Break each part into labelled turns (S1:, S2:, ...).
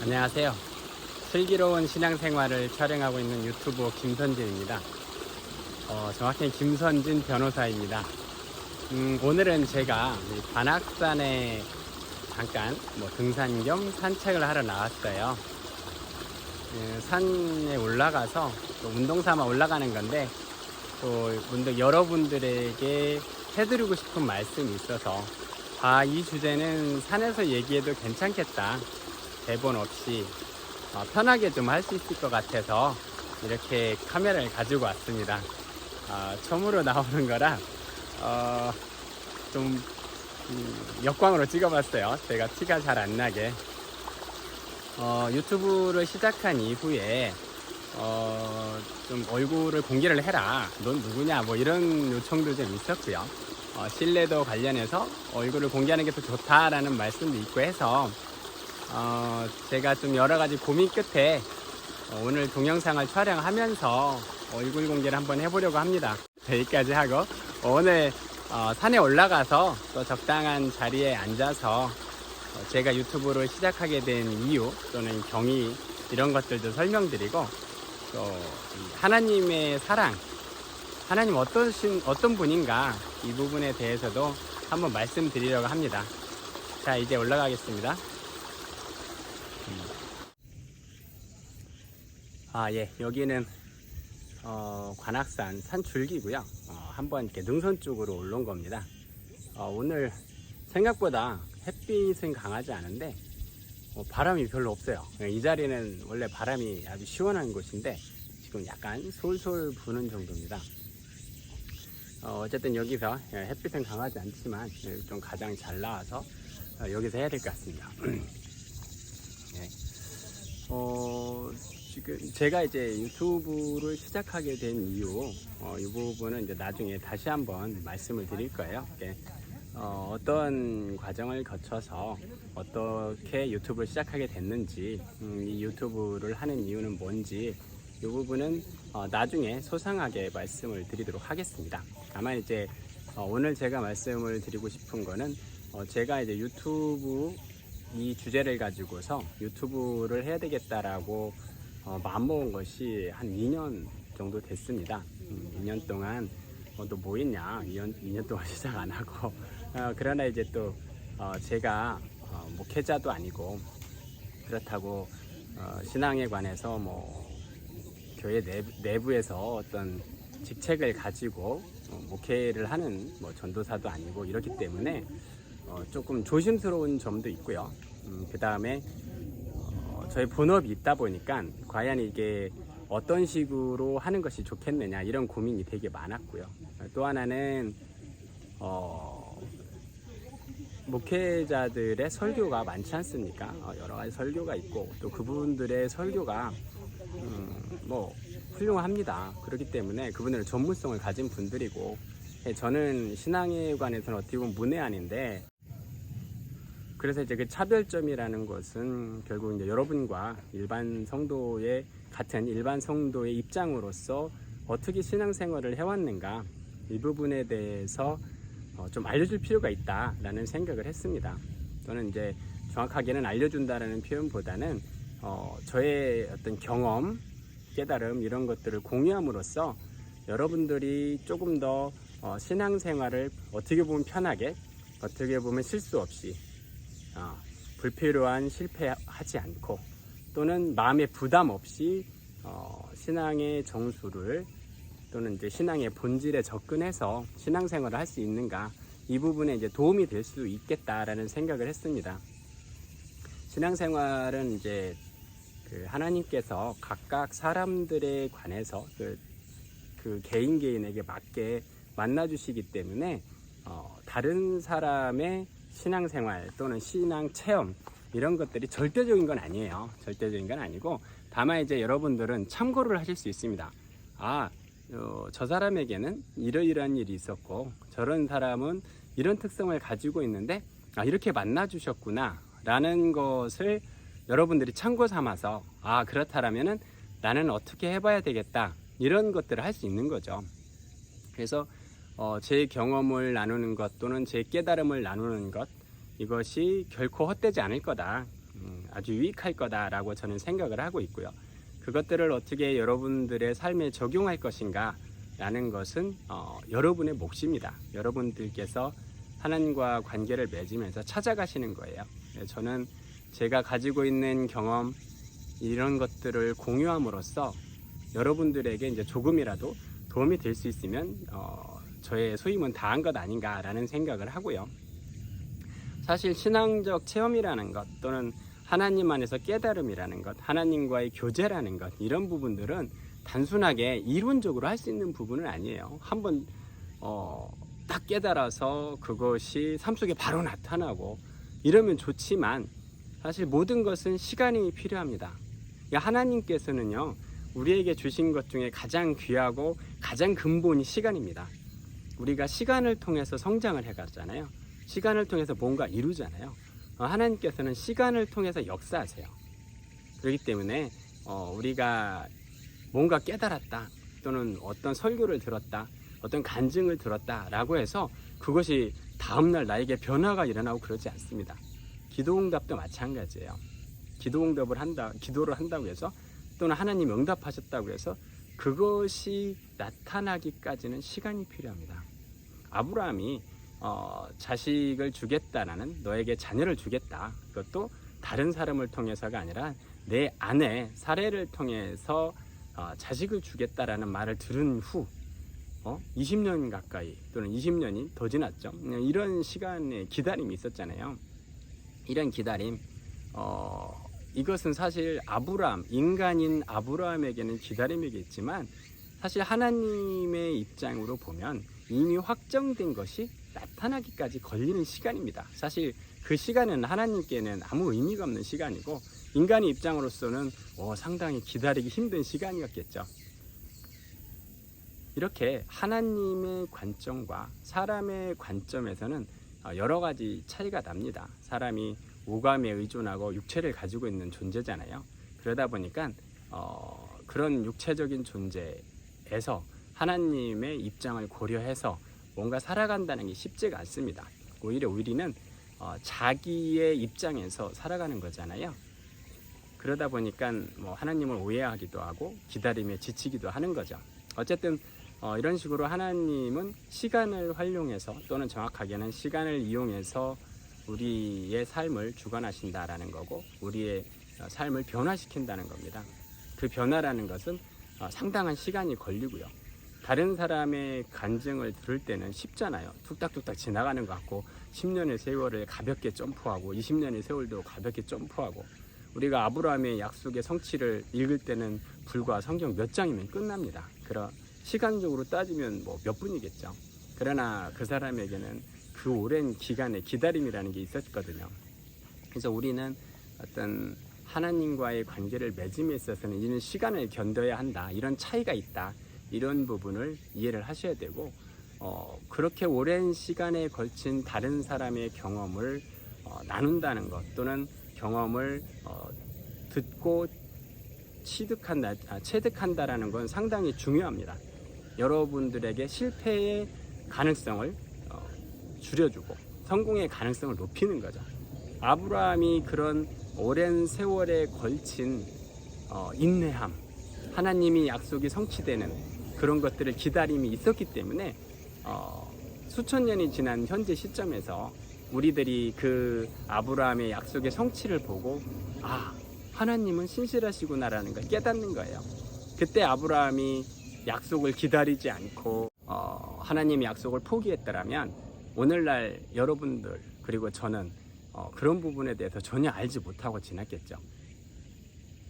S1: 안녕하세요. 슬기로운 신앙생활을 촬영하고 있는 유튜버 김선진입니다. 정확히 김선진 변호사입니다. 오늘은 제가 관악산에 잠깐 등산 겸 산책을 하러 나왔어요. 산에 올라가서 또 운동 삼아 올라가는 건데, 또 문득 여러분들에게 해드리고 싶은 말씀이 있어서 이 주제는 산에서 얘기해도 괜찮겠다, 대본 없이 편하게 좀 할 수 있을 것 같아서 이렇게 카메라를 가지고 왔습니다. 처음으로 나오는 거라 좀 역광으로 찍어봤어요. 제가 티가 잘 안 나게. 유튜브를 시작한 이후에 좀 얼굴을 공개를 해라, 넌 누구냐, 이런 요청도 좀 있었고요. 신뢰도 관련해서 얼굴을 공개하는 게 더 좋다라는 말씀도 있고 해서 제가 좀 여러가지 고민 끝에 오늘 동영상을 촬영하면서 얼굴 공개를 한번 해보려고 합니다. 여기까지 하고 오늘 산에 올라가서 또 적당한 자리에 앉아서 제가 유튜브를 시작하게 된 이유 또는 경위, 이런 것들도 설명드리고, 또 하나님의 사랑, 하나님 어떤 분인가, 이 부분에 대해서도 한번 말씀드리려고 합니다. 자, 이제 올라가겠습니다. 여기는 관악산 산줄기고요. 한번 이렇게 능선 쪽으로 올라온 겁니다. 오늘 생각보다 햇빛은 강하지 않은데 바람이 별로 없어요. 이 자리는 원래 바람이 아주 시원한 곳인데 지금 약간 솔솔 부는 정도입니다. 어쨌든 여기서 햇빛은 강하지 않지만 좀 가장 잘 나와서 여기서 해야 될 것 같습니다. 지금 제가 이제 유튜브를 시작하게 된 이유, 이 부분은 이제 나중에 다시 한번 말씀을 드릴 거예요. 어떤 과정을 거쳐서 어떻게 유튜브를 시작하게 됐는지, 이 유튜브를 하는 이유는 뭔지, 이 부분은 나중에 소상하게 말씀을 드리도록 하겠습니다. 다만 이제 오늘 제가 말씀을 드리고 싶은 거는, 제가 이제 유튜브 이 주제를 가지고서 유튜브를 해야 되겠다라고 마음먹은 것이 한 2년 정도 됐습니다. 2년 동안 또 뭐 있냐, 2년 동안 시작 안 하고 그러나 이제 또 제가 목회자도 아니고, 그렇다고 신앙에 관해서 교회 내부에서 어떤 직책을 가지고 목회를 하는 전도사도 아니고, 이렇기 때문에 조금 조심스러운 점도 있고요. 그 다음에 저희 본업이 있다 보니까 과연 이게 어떤 식으로 하는 것이 좋겠느냐, 이런 고민이 되게 많았고요. 또 하나는 목회자들의 설교가 많지 않습니까? 여러 가지 설교가 있고, 또 그분들의 설교가 훌륭합니다. 그렇기 때문에 그분들은 전문성을 가진 분들이고, 저는 신앙에 관해서는 어떻게 보면 문외한인데, 그래서 이제 그 차별점이라는 것은 결국 이제 여러분과 같은 일반 성도의 입장으로서 어떻게 신앙생활을 해왔는가, 이 부분에 대해서 좀 알려줄 필요가 있다라는 생각을 했습니다. 저는 이제 정확하게는 알려준다라는 표현보다는 저의 어떤 경험, 깨달음, 이런 것들을 공유함으로써 여러분들이 조금 더 신앙생활을 어떻게 보면 편하게, 어떻게 보면 실수 없이, 불필요한 실패하지 않고, 또는 마음의 부담 없이 신앙의 정수를, 또는 이제 신앙의 본질에 접근해서 신앙생활을 할 수 있는가, 이 부분에 이제 도움이 될 수 있겠다라는 생각을 했습니다. 신앙생활은 이제 하나님께서 각각 사람들에 관해서 그 개인에게 맞게 만나주시기 때문에 다른 사람의 신앙생활 또는 신앙 체험, 이런 것들이 절대적인 건 아니에요. 절대적인 건 아니고, 다만 이제 여러분들은 참고를 하실 수 있습니다. 저 사람에게는 이러이러한 일이 있었고, 저런 사람은 이런 특성을 가지고 있는데 이렇게 만나 주셨구나 라는 것을 여러분들이 참고 삼아서, 그렇다라면은 나는 어떻게 해봐야 되겠다, 이런 것들을 할 수 있는 거죠. 그래서 제 경험을 나누는 것, 또는 제 깨달음을 나누는 것, 이것이 결코 헛되지 않을 거다. 아주 유익할 거다라고 저는 생각을 하고 있고요. 그것들을 어떻게 여러분들의 삶에 적용할 것인가 라는 것은 여러분의 몫입니다. 여러분들께서 하나님과 관계를 맺으면서 찾아가시는 거예요. 저는 제가 가지고 있는 경험 이런 것들을 공유함으로써 여러분들에게 이제 조금이라도 도움이 될 수 있으면 저의 소임은 다한 것 아닌가라는 생각을 하고요. 사실 신앙적 체험이라는 것 또는 하나님 안에서 깨달음이라는 것, 하나님과의 교제라는 것, 이런 부분들은 단순하게 이론적으로 할 수 있는 부분은 아니에요. 한번 딱 깨달아서 그것이 삶 속에 바로 나타나고 이러면 좋지만 사실 모든 것은 시간이 필요합니다. 하나님께서는요, 우리에게 주신 것 중에 가장 귀하고 가장 근본이 시간입니다. 우리가 시간을 통해서 성장을 해가잖아요. 시간을 통해서 뭔가 이루잖아요. 하나님께서는 시간을 통해서 역사하세요. 그렇기 때문에 우리가 뭔가 깨달았다 또는 어떤 설교를 들었다, 어떤 간증을 들었다라고 해서 그것이 다음날 나에게 변화가 일어나고 그러지 않습니다. 기도응답도 마찬가지예요. 기도를 한다고 해서 또는 하나님 응답하셨다고 해서 그것이 나타나기까지는 시간이 필요합니다. 아브라함이 자식을 주겠다라는, 너에게 자녀를 주겠다, 그것도 다른 사람을 통해서가 아니라 내 아내 사례를 통해서 자식을 주겠다라는 말을 들은 후 20년 가까이 또는 20년이 더 지났죠. 이런 시간의 기다림이 있었잖아요. 이런 기다림, 이것은 사실 인간인 아브라함에게는 기다림이겠지만 사실 하나님의 입장으로 보면 이미 확정된 것이 나타나기까지 걸리는 시간입니다. 사실 그 시간은 하나님께는 아무 의미가 없는 시간이고 인간의 입장으로서는 상당히 기다리기 힘든 시간이었겠죠. 이렇게 하나님의 관점과 사람의 관점에서는 여러 가지 차이가 납니다. 사람이 오감에 의존하고 육체를 가지고 있는 존재잖아요. 그러다 보니까 그런 육체적인 존재에서 하나님의 입장을 고려해서 뭔가 살아간다는 게 쉽지가 않습니다. 오히려 우리는 자기의 입장에서 살아가는 거잖아요. 그러다 보니까 하나님을 오해하기도 하고 기다림에 지치기도 하는 거죠. 어쨌든 이런 식으로 하나님은 시간을 활용해서 또는 정확하게는 시간을 이용해서 우리의 삶을 주관하신다라는 거고 우리의 삶을 변화시킨다는 겁니다. 그 변화라는 것은 상당한 시간이 걸리고요. 다른 사람의 간증을 들을 때는 쉽잖아요. 툭딱툭딱 지나가는 것 같고 10년의 세월을 가볍게 점프하고 20년의 세월도 가볍게 점프하고 우리가 아브라함의 약속의 성취를 읽을 때는 불과 성경 몇 장이면 끝납니다. 그런 시간적으로 따지면 몇 분이겠죠. 그러나 그 사람에게는 그 오랜 기간의 기다림이라는 게 있었거든요. 그래서 우리는 어떤 하나님과의 관계를 맺음에 있어서는 이런 시간을 견뎌야 한다, 이런 차이가 있다, 이런 부분을 이해를 하셔야 되고 그렇게 오랜 시간에 걸친 다른 사람의 경험을 나눈다는 것 또는 경험을 듣고 체득한다라는 건 상당히 중요합니다. 여러분들에게 실패의 가능성을 줄여주고 성공의 가능성을 높이는 거죠. 아브라함이 그런 오랜 세월에 걸친 인내함, 하나님이 약속이 성취되는 그런 것들을 기다림이 있었기 때문에 수천 년이 지난 현재 시점에서 우리들이 그 아브라함의 약속의 성취를 보고 하나님은 신실하시구나라는 걸 깨닫는 거예요. 그때 아브라함이 약속을 기다리지 않고 하나님의 약속을 포기했더라면 오늘날 여러분들 그리고 저는 그런 부분에 대해서 전혀 알지 못하고 지났겠죠.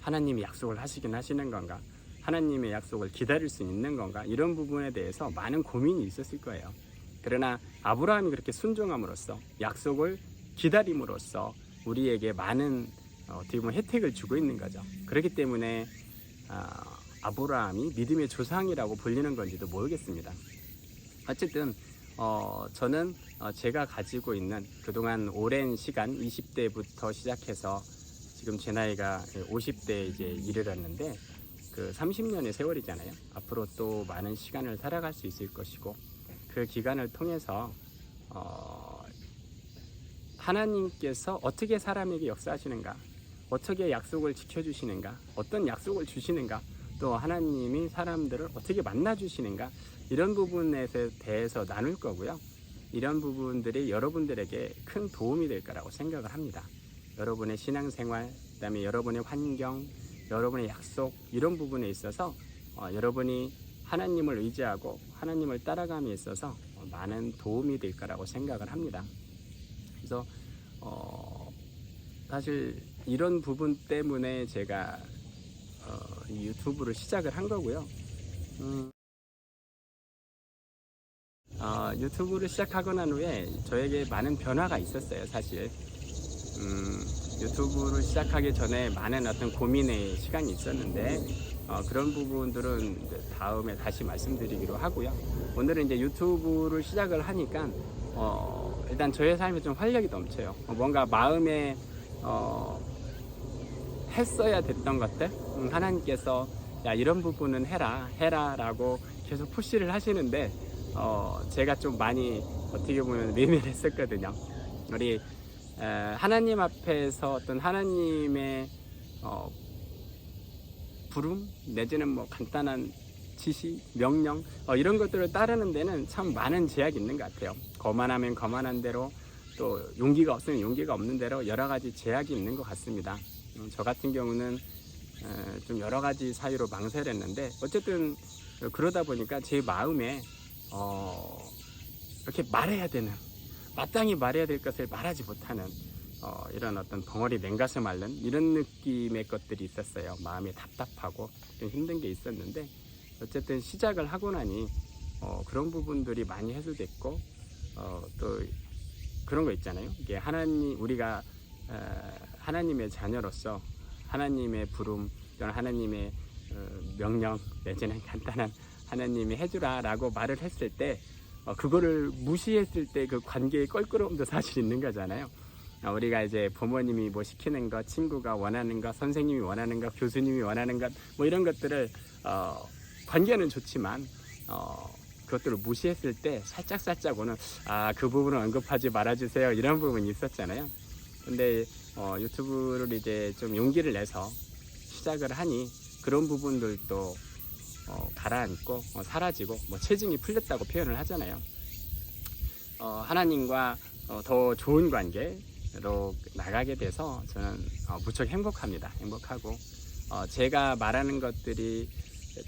S1: 하나님이 약속을 하시긴 하시는 건가? 하나님의 약속을 기다릴 수 있는 건가? 이런 부분에 대해서 많은 고민이 있었을 거예요. 그러나 아브라함이 그렇게 순종함으로써 약속을 기다림으로써 우리에게 많은 어떻게 보면 혜택을 주고 있는 거죠. 그렇기 때문에 아브라함이 믿음의 조상이라고 불리는 건지도 모르겠습니다. 어쨌든 저는 제가 가지고 있는 그동안 오랜 시간 20대부터 시작해서 지금 제 나이가 50대에 이제 이르렀는데 그 30년의 세월이잖아요. 앞으로 또 많은 시간을 살아갈 수 있을 것이고 그 기간을 통해서 하나님께서 어떻게 사람에게 역사하시는가, 어떻게 약속을 지켜주시는가, 어떤 약속을 주시는가, 또 하나님이 사람들을 어떻게 만나주시는가, 이런 부분에 대해서 나눌 거고요. 이런 부분들이 여러분들에게 큰 도움이 될 거라고 생각을 합니다. 여러분의 신앙생활, 그다음에 여러분의 환경, 여러분의 약속, 이런 부분에 있어서 여러분이 하나님을 의지하고 하나님을 따라감에 있어서 많은 도움이 될 거라고 생각을 합니다. 그래서 사실 이런 부분 때문에 제가 이 유튜브를 시작을 한 거고요. 유튜브를 시작하고 난 후에 저에게 많은 변화가 있었어요, 사실. 유튜브를 시작하기 전에 많은 어떤 고민의 시간이 있었는데, 그런 부분들은 이제 다음에 다시 말씀드리기로 하고요. 오늘은 이제 유튜브를 시작을 하니까, 일단 저의 삶에 좀 활력이 넘쳐요. 뭔가 마음에, 했어야 됐던 것들, 하나님께서 야, 이런 부분은 해라 라고 계속 푸시를 하시는데, 제가 좀 많이 어떻게 보면 외면했었거든요. 우리 하나님 앞에서 어떤 하나님의 부름 내지는 뭐 간단한 지시, 명령 이런 것들을 따르는 데는 참 많은 제약이 있는 것 같아요. 거만하면 거만한 대로, 또 용기가 없으면 용기가 없는 대로 여러 가지 제약이 있는 것 같습니다. 저 같은 경우는 좀 여러 가지 사유로 망설였는데, 어쨌든 그러다 보니까 제 마음에 이렇게 말해야 되는, 마땅히 말해야 될 것을 말하지 못하는 이런 어떤 벙어리 냉가슴 앓는 이런 느낌의 것들이 있었어요. 마음이 답답하고 좀 힘든 게 있었는데, 어쨌든 시작을 하고 나니 그런 부분들이 많이 해소됐고, 또 그런 거 있잖아요. 이게 우리가 하나님의 자녀로서 하나님의 부름 또는 하나님의 명령 내지는 간단한 하나님이 해주라 라고 말을 했을 때, 그거를 무시했을 때 그 관계의 껄끄러움도 사실 있는 거잖아요. 우리가 이제 부모님이 뭐 시키는 것, 친구가 원하는 것, 선생님이 원하는 것, 교수님이 원하는 것, 뭐 이런 것들을 관계는 좋지만 그것들을 무시했을 때 살짝살짝오는 그 부분은 언급하지 말아주세요, 이런 부분이 있었잖아요. 근데 유튜브를 이제 좀 용기를 내서 시작을 하니 그런 부분들도 가라앉고 사라지고, 뭐 체증이 풀렸다고 표현을 하잖아요. 하나님과 더 좋은 관계로 나가게 돼서 저는 무척 행복합니다. 행복하고 제가 말하는 것들이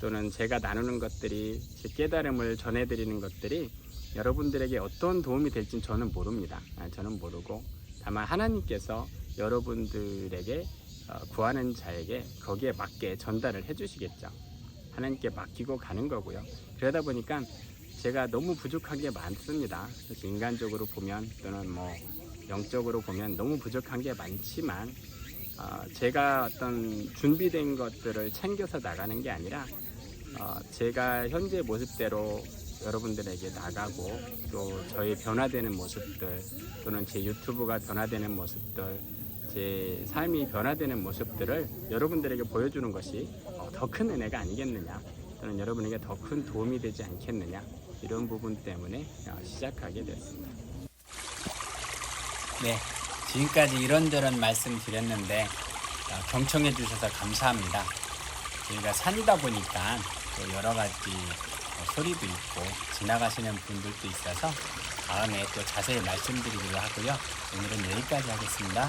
S1: 또는 제가 나누는 것들이, 제 깨달음을 전해드리는 것들이 여러분들에게 어떤 도움이 될지는 저는 모릅니다. 저는 모르고, 다만 하나님께서 여러분들에게 구하는 자에게 거기에 맞게 전달을 해주시겠죠. 하나님께 맡기고 가는 거고요. 그러다 보니까 제가 너무 부족한 게 많습니다. 그래서 인간적으로 보면 또는 뭐 영적으로 보면 너무 부족한 게 많지만, 제가 어떤 준비된 것들을 챙겨서 나가는 게 아니라 제가 현재 모습대로 여러분들에게 나가고, 또 저의 변화되는 모습들 또는 제 유튜브가 변화되는 모습들, 제 삶이 변화되는 모습들을 여러분들에게 보여주는 것이 더 큰 은혜가 아니겠느냐, 또는 여러분에게 더 큰 도움이 되지 않겠느냐, 이런 부분 때문에 시작하게 됐습니다. 네, 지금까지 이런저런 말씀 드렸는데 경청해 주셔서 감사합니다. 저희가 산이다 보니까 또 여러 가지 소리도 있고 지나가시는 분들도 있어서 다음에 또 자세히 말씀드리기로 하고요. 오늘은 여기까지 하겠습니다.